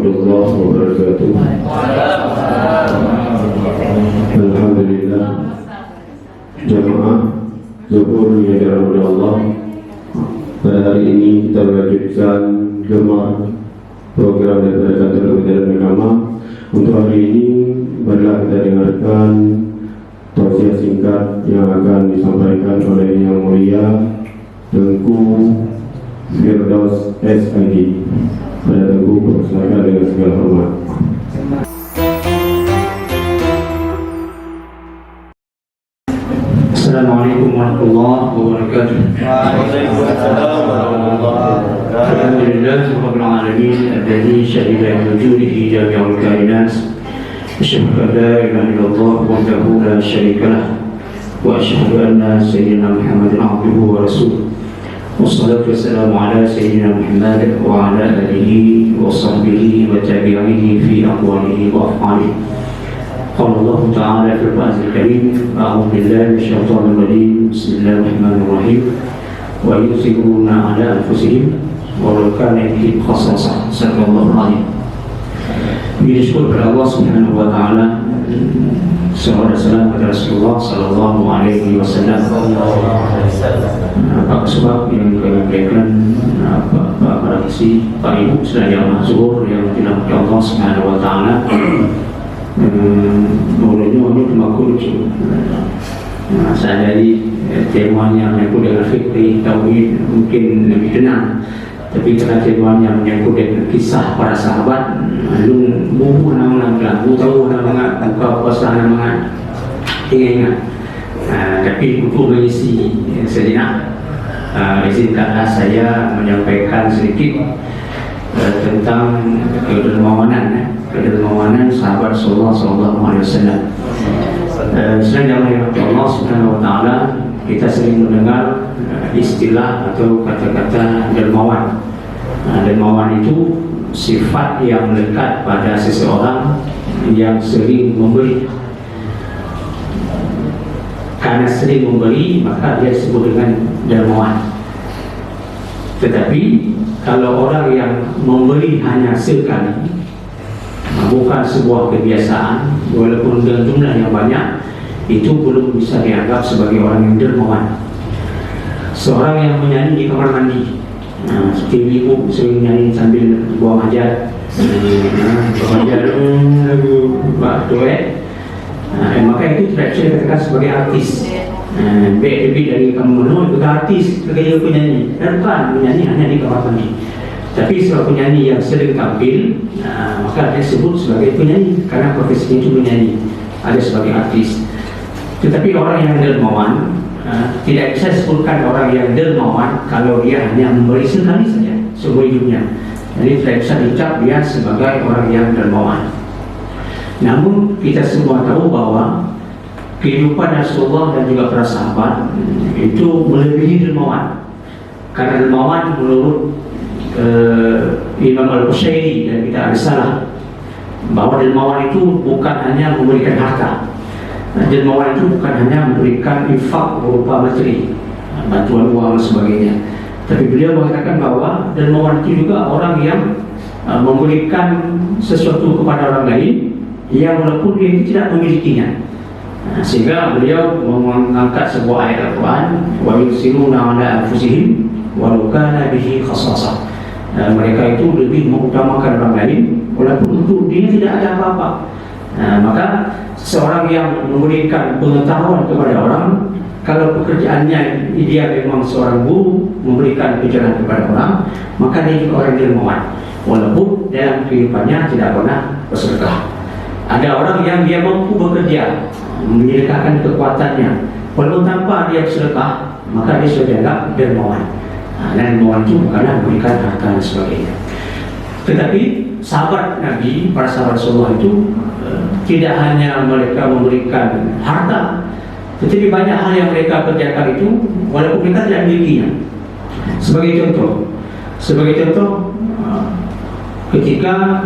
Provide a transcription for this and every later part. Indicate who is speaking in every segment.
Speaker 1: warahmatullahi wabarakatuh. Alhamdulillah, jamaah zuhur yang dirahmati Allah. Pada hari ini kita melanjutkan gemar program daripada Kantor Kementerian Agama. Untuk hari ini, marilah kita dengarkan tausiah singkat yang akan disampaikan oleh Yang Mulia Tengku Firdaus SID. Pada Tengku, persilakan dengan segala hormat.
Speaker 2: Assalamualaikum warahmatullahi wabarakatuh.
Speaker 3: Waalaikumsalam warahmatullahi wabarakatuh.
Speaker 2: Alhamdulillah rabbil alamin alladzi syahida bi wujudihi jami'ul kainat. Asyhadu an la ilaha illallah wahdahu la syarika lah wa asyhadu anna sayyidina Muhammadan abduhu wa rasuluh. Wassalatu wassalamu ala sayyidina Muhammad wa ala alihi wa sahbihi wa tabi'ihi fi aqwalihi wa af'alihi. قال الله تعالى في القرآن الكريم أعوذ بالله من الشيطان الرجيم بسم الله الرحمن الرحيم ويؤثرون على أنفسهم ولو كان بهم خصاصة صدق الله العظيم. Bersyukur kepada Allah Subhanahu wa taala, salawat dan salam kepada Rasulullah sallallahu alaihi wasallam. Apa sebab yang kami berikan para isi Pak Ibu sedang jamaah zuhur yang dirahmati Allah Subhanahu wa taala. Menurutnya ini kemakul saya jadi temanya menyangkut dengan fikri tauhid mungkin lebih tenang, tapi karena temanya menyangkut dengan kisah para sahabat lu buku nama-nama lu tahu nama-nama buka puasa nama ingat tapi untuk mengisi sejenak izinkanlah saya menyampaikan sedikit tentang kedermawanan sahabat Rasulullah sallallahu alaihi wasallam. Sedang dalam Allah Subhanahu wa taala kita sering mendengar istilah atau kata-kata dermawan. Dermawan itu sifat yang melekat pada seseorang yang sering memberi. Karena sering memberi maka dia disebut dengan dermawan. Tetapi kalau orang yang memberi hanya sekali, bukan sebuah kebiasaan, walaupun dengan jumlah yang banyak, itu belum bisa dianggap sebagai orang yang dermawan. Seorang yang menyanyi di kamar mandi, seperti ibu sering nyanyi sambil buang hajat, buang hajat lagu duet, maka itu tidak bisa dikatakan sebagai artis. Lebih dari kamu menurut itu artis, sebagai penyanyi, dan bukan menyanyi hanya di kamar mandi. Tapi seorang penyanyi yang sering tampil, maka dia sebut sebagai penyanyi karena profesinya itu menyanyi, ada sebagai artis. Tetapi orang yang dermawan, tidak bisa disebutkan orang yang dermawan kalau dia hanya memberi sekali saja seumur hidupnya. Jadi tidak bisa dicap dia sebagai orang yang dermawan. Namun kita semua tahu bahwa kehidupan Rasulullah dan juga para sahabat itu melebihi dermawan. Karena dermawan menurut Imam Al-Qushairi dan kita ada salah bahwa dermawan itu bukan hanya memberikan harta. Dermawan itu bukan hanya memberikan infak berupa materi, bantuan uang dan sebagainya. Tapi beliau mengatakan bahwa dermawan itu juga orang yang memberikan sesuatu kepada orang lain yang walaupun dia tidak memilikinya. Sehingga beliau mengangkat sebuah ayat Al-Quran, wa yusiruna ala anfusihim walau kana bihi khassasah. Mereka itu lebih mengutamakan orang lain walaupun untuk dia tidak ada apa-apa. Maka seorang yang memberikan pengetahuan kepada orang, kalau pekerjaannya dia memang seorang guru memberikan pelajaran kepada orang, maka dia juga orang dermawan walaupun dalam kehidupannya tidak pernah bersedekah. Ada orang yang dia mampu bekerja, menyedekahkan kekuatannya, walaupun tanpa dia bersedekah, maka dia sudah dianggap dermawan. Dan dermawan itu bukanlah memberikan harta dan sebagainya. Tetapi sahabat Nabi, para sahabat Rasulullah itu tidak hanya mereka memberikan harta, tetapi banyak hal yang mereka kerjakan itu walaupun mereka tidak memilikinya. Sebagai contoh, ketika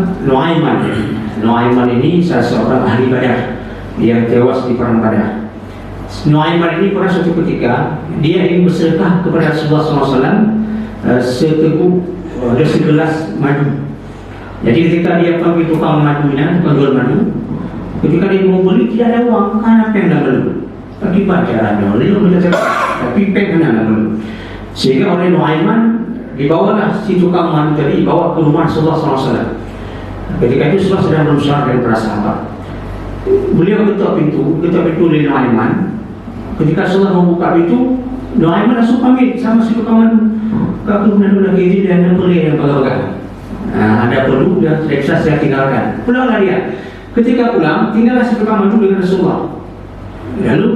Speaker 2: Nuaiman ini salah seorang ahli Badar yang tewas di perang Badar. Nuaiman ini pernah suatu ketika dia ingin bersedekah kepada Rasulullah SAW seteguk segelas madu. Jadi ketika dia panggil tukang madunya, tukang jual madu, ketika dia mau beli tidak ada uang, karena peng dah beli. Tapi pacarannya, dia boleh tapi peng kena beli. Sehingga oleh Nuaiman dibawalah si tukang madu tadi dibawa ke rumah Rasulullah SAW. Ketika itu Rasulullah sedang berusaha dengan para sahabat. Beliau ketuk pintu oleh Nuaiman. Ketika Rasulullah membuka pintu, Nuaiman langsung pamit sama si tukang madu. Aku benar-benar gini dan anda boleh yang pegang-pegang. Ada perlu dan bisa saya tinggalkan. Pulanglah dia. Ketika pulang, tinggallah si tukang madu dengan Rasulullah. Lalu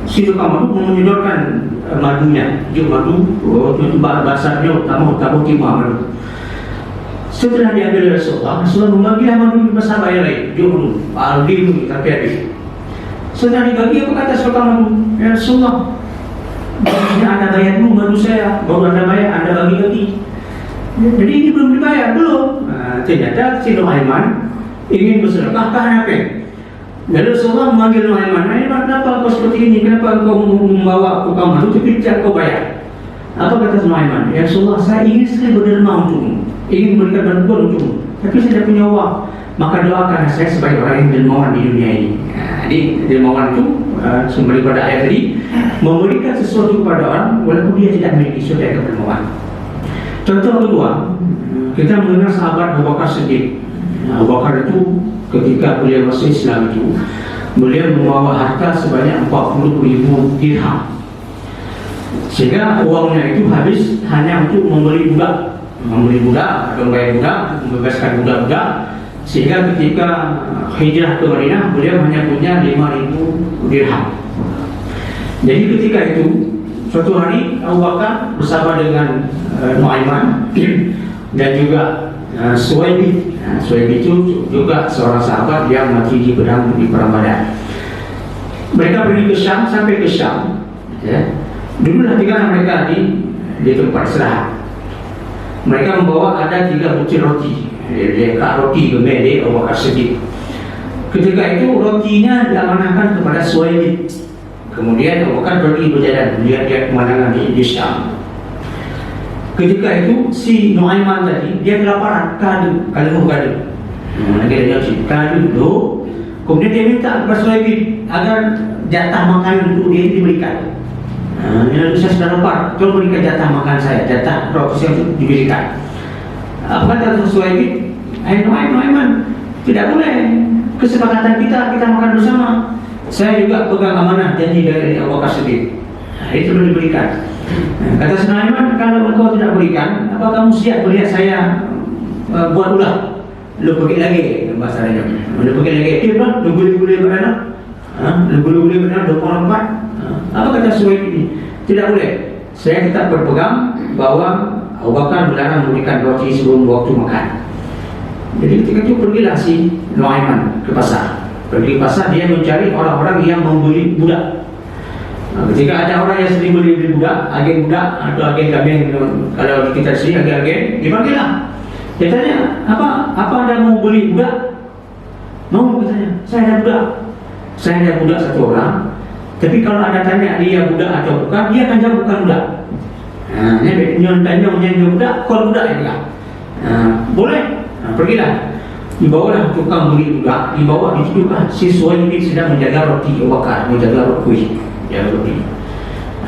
Speaker 2: si tukang madu menyodorkan madunya. Dia madu, itu basarnya tamu timah madu. Setelah diambil Rasulullah memanggil madu di bersama yang lain. Dia madu, aldi tapi habis. Setelah dibagi, apa kata si tukang madu? Ya Rasulullah, anda bayar dulu madu saya, baru anda bayar, anda bagi-bagi. Jadi ini belum dibayar, belum. Ternyata si Nuaiman ingin bersedekah karena apa? Lalu Rasulullah memanggil Nuaiman, kenapa kau seperti ini? Kenapa kau membawa tukang madu tapi tidak kau bayar? Apa kata Nuaiman? Ya Rasulullah, saya ingin sekali berderma untukmu, ingin memberikan bantuan untukmu, tapi saya tidak punya uang. Maka doakan saya sebagai orang yang dermawan di dunia ini. Jadi dermawan itu kembali pada ayat tadi, memberikan sesuatu kepada orang walaupun dia tidak memiliki sesuatu yang dermawan. Contoh kedua, kita mengenal sahabat Abu Bakar Siddiq. Abu Bakar itu ketika beliau masuk Islam itu, beliau membawa harta sebanyak 40.000 dirham. Sehingga uangnya itu habis hanya untuk membeli budak, membayar budak, membebaskan budak-budak. Sehingga ketika hijrah ke Madinah, beliau hanya punya 5.000 dirham. Jadi ketika itu, suatu hari Abu Bakar bersama dengan Nuaiman dan juga Suwaibid. Suwaibid itu juga seorang sahabat yang mati di perang Badar. Mereka pergi ke Syam, sampai ke Syam. Ya. Dululah tinggal mereka di tempat istirahat. Mereka membawa ada 3 butir roti. Dia roti gemede Abu Bakar Siddiq. Ketika itu rotinya diamanahkan kepada Suwaibid. Kemudian Abu Bakar pergi berjalan, lihat pemandangan di Syam. Ketika itu si Nuaiman tadi dia kelaparan, kadu. Kemudian dia minta kepada Suwaibid agar jatah makanan untuk dia diberikan. Lalu saya sudah lapar, tolong berikan jatah makan saya, jatah roti saya untuk diberikan. Apa kata Suwaibid? Nuaiman, tidak boleh. Kesepakatan kita makan bersama. Saya juga pegang amanah janji dari Abu Bakar Siddiq. Itu perlu diberikan. Kata Nuaiman, kalau engkau tidak berikan, apa kamu siap melihat saya buat ulah? Lu pergi lagi bahasanya. Lu pergi lagi. Lu boleh berada? Lu boleh berada 24. Apa kata Suwaibid ini? Tidak boleh. Saya tetap berpegang bahwa Abu Bakar melarang memberikan roti sebelum waktu makan. Jadi ketika itu pergilah si Nuaiman ke pasar. Pergi ke pasar, dia mencari orang-orang yang membeli budak. Ketika ada orang yang sering beli budak, agen budak atau agen kambing, kalau kita sini agen-agen, dipanggillah. Dia tanya, apa anda mau beli budak? Mau, katanya, saya ada budak. Saya ada budak satu orang. Tapi kalau anda tanya dia budak atau bukan, dia akan jawab bukan budak. Tanya budak, kalau budak ya bukan. Boleh, pergilah. Dibawalah tukang beli budak, dibawa ditutuplah si Suwaibid sedang menjaga roti Abu Bakar, menjaga roti.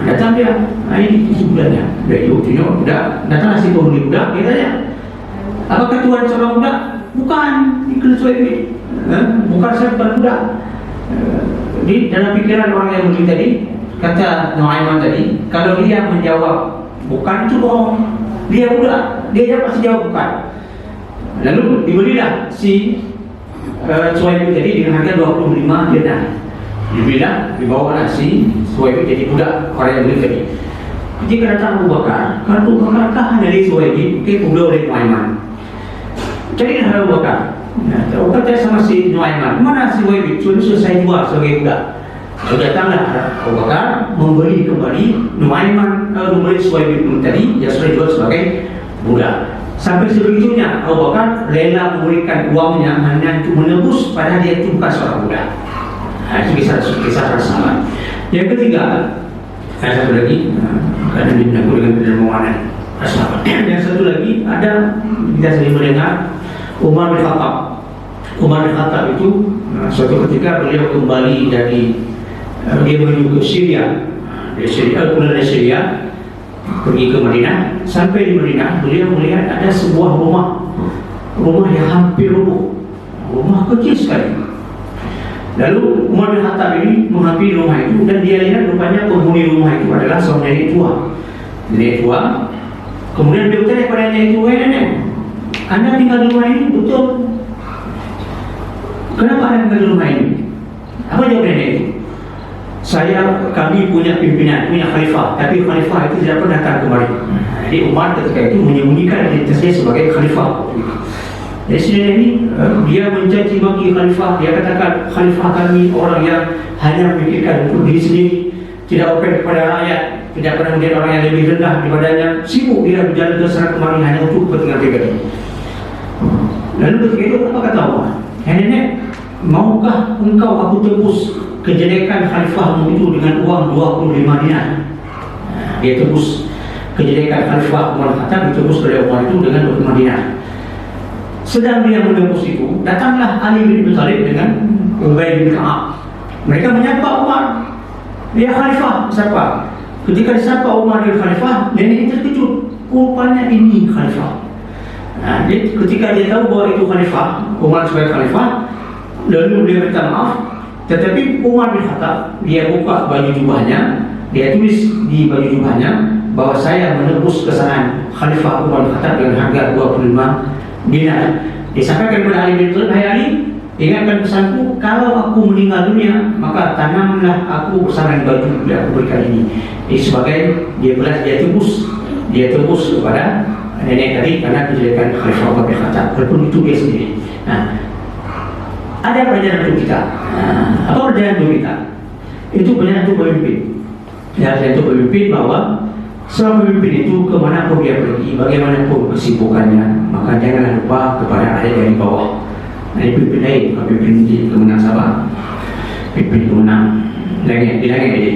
Speaker 2: Datang dia, ini budaknya. Dari itu budak, datanglah si pembeli budak, dia tanya, apakah tuan seorang budak? Bukan, ikut Suwaibid. Bukan, saya bukan budak. Di dalam pikiran orang yang beli tadi, kata Nuaiman tadi, kalau dia menjawab bukan, itu bohong. Dia budak, dia pasti jawab bukan. Lalu dibelilah si Suwaibid tadi dengan harga 25 dinar. Dibawalah si Suwaibid jadi budak orang yang beli tadi. Ketika datang Abu Bakar, kalau Abu Bakar tahan dari Suwaibid, budak oleh Nuaiman. Carilah Abu Bakar. Abu Bakar tanya sama si Nuaiman, mana si Suwaibid? Sudah selesai jual sebagai budak. Lalu datanglah Abu Bakar membeli kembali Nuaiman, membeli Suwaibid tadi yang sudah jual sebagai budak. Sampai sebegitunya Abu Bakar rela memberikan uangnya hanya untuk menebus padahal dia itu bukan seorang budak. Itu kisah sahabat. Yang ketiga, ada satu lagi, karena ini menyangkut dengan kedermawanan sahabat. Yang satu lagi ada kita sering mendengar Umar bin Khattab. Umar bin Khattab itu suatu ketika beliau kembali dari dia menuju ke Syria, kemudian dari Syria pergi ke Madinah. Sampai di Madinah beliau melihat ada sebuah rumah yang hampir rubuh, rumah kecil sekali. Lalu Umar bin Khattab ini menghampiri rumah itu dan dia lihat rupanya penghuni rumah itu adalah seorang nenek tua. Kemudian dia bertanya kepada nenek itu, nenek, Anda tinggal di rumah ini betul? Kenapa Anda tinggal di rumah ini? Apa jawab nenek itu? Kami punya pimpinan, punya khalifah, tapi khalifah itu tidak pernah datang kemari. Jadi Umar ketika itu menyembunyikan identitasnya sebagai khalifah. Jadi nenek ini dia mencaci maki khalifah. Dia katakan khalifah kami orang yang hanya memikirkan untuk diri sendiri, tidak open kepada rakyat, tidak pernah melihat orang yang lebih rendah daripadanya, sibuk dia berjalan ke sana kemari hanya untuk kepentingan pribadi. Lalu ketika itu apa kata Umar? Nenek, maukah engkau aku tebus kejelekan khalifahmu itu dengan uang 25 dinar? Dia tebus kejelekan khalifah Umar Khattab, ditebus oleh Umar itu dengan 25 dinar. Sedang dia menembus itu, datanglah Ali bin Abi Thalib dengan Ubay bin Ka'ab. Mereka menyapa Umar, dia khalifah. Siapa? Ketika disapa Umar dengan khalifah, nenek ini terkejut. Rupanya ini khalifah. Jadi ketika dia tahu bahwa itu khalifah, Umar sebagai khalifah, lalu dia minta maaf. Tetapi Umar bin Khattab, dia buka baju jubahnya, dia tulis di baju jubahnya bahwa saya menebus kesalahan khalifah Umar bin Khattab dengan harga 25 dinar. Disampaikan kepada Ali bin Thalib, hai Ali, ingatkan pesanku, kalau aku meninggal dunia maka tanamlah aku bersama dengan baju yang aku berikan ini. Ini sebagai dia tebus kepada nenek tadi karena kejelekan khalifah Umar bin Khattab, walaupun itu dia sendiri. Ada pelajaran untuk kita. Apa pelajaran untuk kita? Itu pelajaran untuk pemimpin. Pelajaran untuk pemimpin bahwa seorang pemimpin itu kemanapun dia pergi, bagaimanapun kesibukannya, maka janganlah lupa kepada ada dari bawah. Ini pemimpin lain, pemimpin di kemenang Sabah, pemimpin kemenang langit, di langit ini.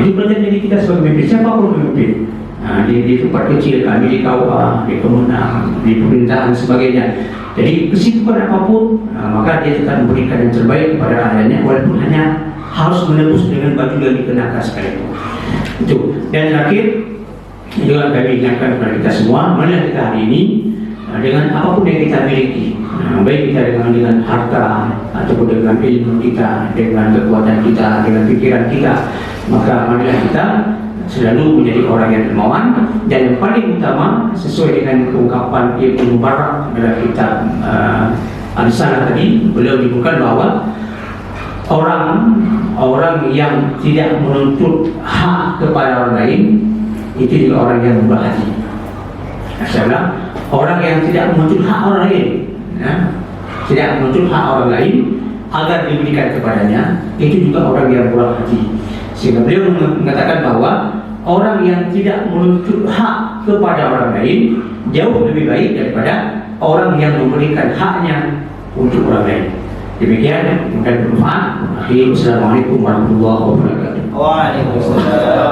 Speaker 2: Itu pelajaran dari kita sebagai pemimpin. Siapapun pemimpin, di tempat kecil, kami di KUA, di kemenang, di pemerintahan dan sebagainya. Jadi kesibukan apapun, maka dia tetap memberikan yang terbaik kepada rakyatnya, walaupun hanya harus menebus dengan baju yang dikenakan sekalipun. Itu. Dan terakhir juga kami ingatkan kepada kita semua, marilah kita hari ini dengan apapun yang kita miliki, baik kita dengan harta ataupun dengan ilmu kita, dengan kekuatan kita, dengan pikiran kita, maka marilah kita selalu menjadi orang yang dermawan. Dan yang paling utama, sesuai dengan keungkapan Ibnu Mubarak dalam kitab Al-Risalah tadi, beliau menyebutkan bahwa orang yang tidak menuntut hak kepada orang lain itu juga orang yang murah hati. Saya bilang, orang yang tidak menuntut hak orang lain, tidak menuntut hak orang lain agar diberikan kepadanya, itu juga orang yang murah hati. Sehingga beliau mengatakan bahwa orang yang tidak menuntut hak kepada orang lain jauh lebih baik daripada orang yang memberikan haknya untuk orang lain. Demikian, mungkin bermanfaat. Assalamualaikum warahmatullahi wabarakatuh.
Speaker 3: Waalaikumsalam.